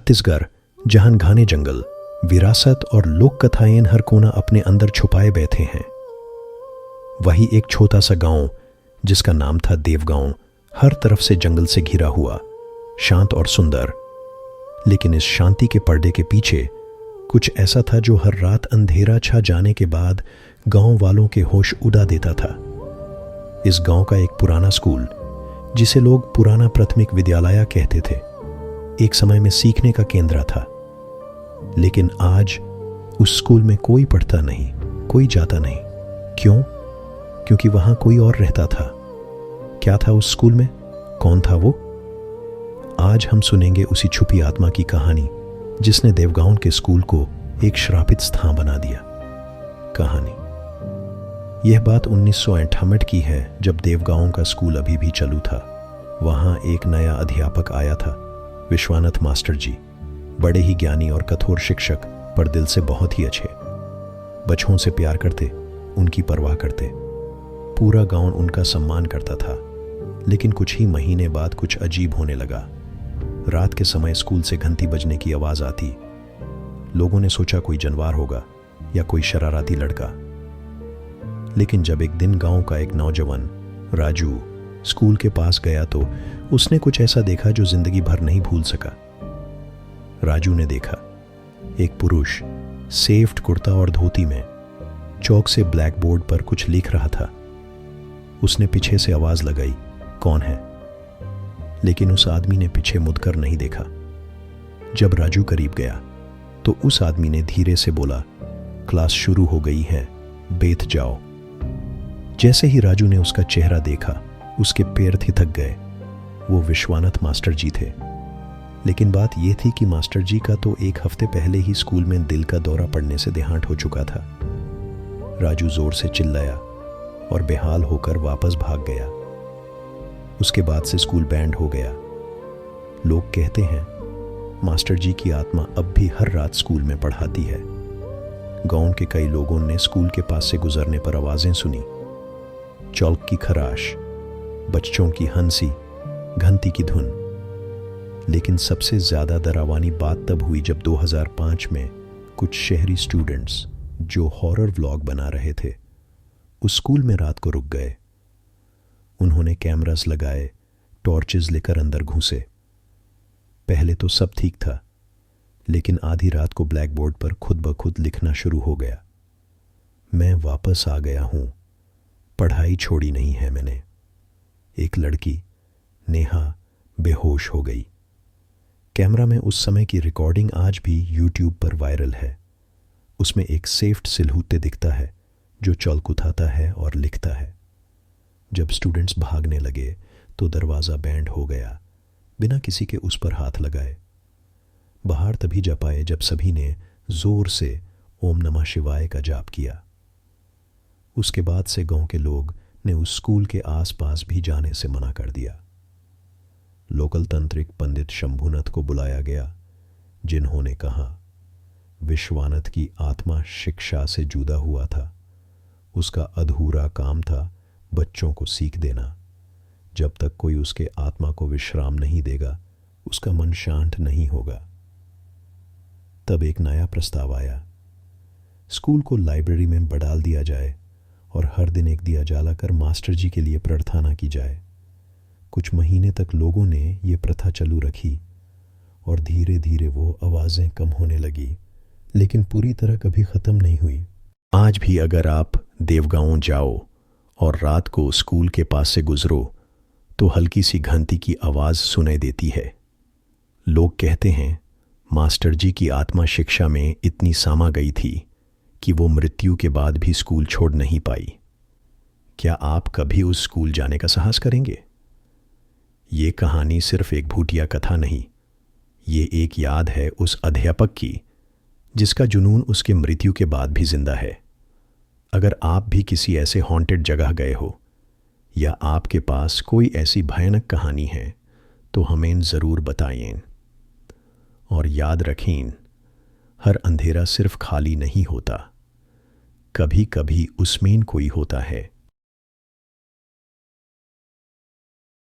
छत्तीसगढ़, जहां घने जंगल, विरासत और लोक कथाएं हर कोना अपने अंदर छुपाए बैठे हैं। वही एक छोटा सा गांव जिसका नाम था देवगांव, हर तरफ से जंगल से घिरा हुआ, शांत और सुंदर। लेकिन इस शांति के पर्दे के पीछे कुछ ऐसा था जो हर रात अंधेरा छा जाने के बाद गांव वालों के होश उड़ा देता था। इस गांव का एक पुराना स्कूल, जिसे लोग पुराना प्राथमिक विद्यालय कहते थे, एक समय में सीखने का केंद्र था। लेकिन आज उस स्कूल में कोई पढ़ता नहीं, कोई जाता नहीं। क्यों? क्योंकि वहां कोई और रहता था। क्या था उस स्कूल में? कौन था वो? आज हम सुनेंगे उसी छुपी आत्मा की कहानी जिसने देवगांव के स्कूल को एक श्रापित स्थान बना दिया। कहानी यह बात 1968 की है, जब देवगांव का स्कूल अभी भी चालू था। वहां एक नया अध्यापक आया था, विश्वानाथ मास्टर जी। बड़े ही ज्ञानी और कठोर शिक्षक, पर दिल से बहुत ही अच्छे। बच्चों से प्यार करते, उनकी परवाह करते। पूरा गांव उनका सम्मान करता था। लेकिन कुछ ही महीने बाद कुछ अजीब होने लगा। रात के समय स्कूल से घंटी बजने की आवाज आती। लोगों ने सोचा कोई जानवर होगा या कोई शरारती लड़का। लेकिन जब एक दिन गांव का एक नौजवान राजू स्कूल के पास गया तो उसने कुछ ऐसा देखा जो जिंदगी भर नहीं भूल सका। राजू ने देखा एक पुरुष सेफ्ट कुर्ता और धोती में चौक से ब्लैक बोर्ड पर कुछ लिख रहा था। उसने पीछे से आवाज लगाई, कौन है? लेकिन उस आदमी ने पीछे मुड़कर नहीं देखा। जब राजू करीब गया तो उस आदमी ने धीरे से बोला, क्लास शुरू हो गई है, बैठ जाओ। जैसे ही राजू ने उसका चेहरा देखा, उसके पैर थिरक गए। वो विश्वानाथ मास्टर जी थे। लेकिन बात यह थी कि मास्टर जी का तो एक हफ्ते पहले ही स्कूल में दिल का दौरा पड़ने से देहांत हो चुका था। राजू जोर से चिल्लाया और बेहाल होकर वापस भाग गया। उसके बाद से स्कूल बैंड हो गया। लोग कहते हैं मास्टर जी की आत्मा अब भी हर रात स्कूल में पढ़ाती है। गांव के कई लोगों ने स्कूल के पास से गुजरने पर आवाजें सुनी, चौक की खराश, बच्चों की हंसी, घंटी की धुन। लेकिन सबसे ज्यादा डरावनी बात तब हुई जब 2005 में कुछ शहरी स्टूडेंट्स जो हॉरर व्लॉग बना रहे थे, उस स्कूल में रात को रुक गए। उन्होंने कैमरास लगाए, टॉर्चेस लेकर अंदर घुसे। पहले तो सब ठीक था, लेकिन आधी रात को ब्लैक बोर्ड पर खुद ब खुद लिखना शुरू हो गया, मैं वापस आ गया हूं, पढ़ाई छोड़ी नहीं है मैंने। एक लड़की नेहा बेहोश हो गई। कैमरा में उस समय की रिकॉर्डिंग आज भी यूट्यूब पर वायरल है। उसमें एक सेफ्ट सिलहूते दिखता है जो चौक उठाता है और लिखता है। जब स्टूडेंट्स भागने लगे तो दरवाज़ा बैंड हो गया, बिना किसी के उस पर हाथ लगाए। बाहर तभी जा पाए जब सभी ने जोर से ओम नमः शिवाय का जाप किया। उसके बाद से गांव के लोग ने उस स्कूल के आसपास भी जाने से मना कर दिया। लोकल तंत्रिक पंडित शंभुनाथ को बुलाया गया, जिन्होंने कहा विश्वानाथ की आत्मा शिक्षा से जुदा हुआ था। उसका अधूरा काम था बच्चों को सीख देना। जब तक कोई उसके आत्मा को विश्राम नहीं देगा, उसका मन शांत नहीं होगा। तब एक नया प्रस्ताव आया, स्कूल को लाइब्रेरी में बदल दिया जाए और हर दिन एक दिया जलाकर मास्टर जी के लिए प्रार्थना की जाए। कुछ महीने तक लोगों ने ये प्रथा चालू रखी और धीरे धीरे वो आवाज़ें कम होने लगी, लेकिन पूरी तरह कभी ख़त्म नहीं हुई। आज भी अगर आप देवगांव जाओ और रात को स्कूल के पास से गुजरो तो हल्की सी घंटी की आवाज़ सुनाई देती है। लोग कहते हैं मास्टर जी की आत्मा शिक्षा में इतनी समा गई थी कि वो मृत्यु के बाद भी स्कूल छोड़ नहीं पाई। क्या आप कभी उस स्कूल जाने का साहस करेंगे? ये कहानी सिर्फ एक भूतिया कथा नहीं, ये एक याद है उस अध्यापक की जिसका जुनून उसके मृत्यु के बाद भी जिंदा है। अगर आप भी किसी ऐसे हॉन्टेड जगह गए हो या आपके पास कोई ऐसी भयानक कहानी है तो हमें ज़रूर बताइए। और याद रखें, हर अंधेरा सिर्फ खाली नहीं होता, कभी कभी उसमें कोई होता है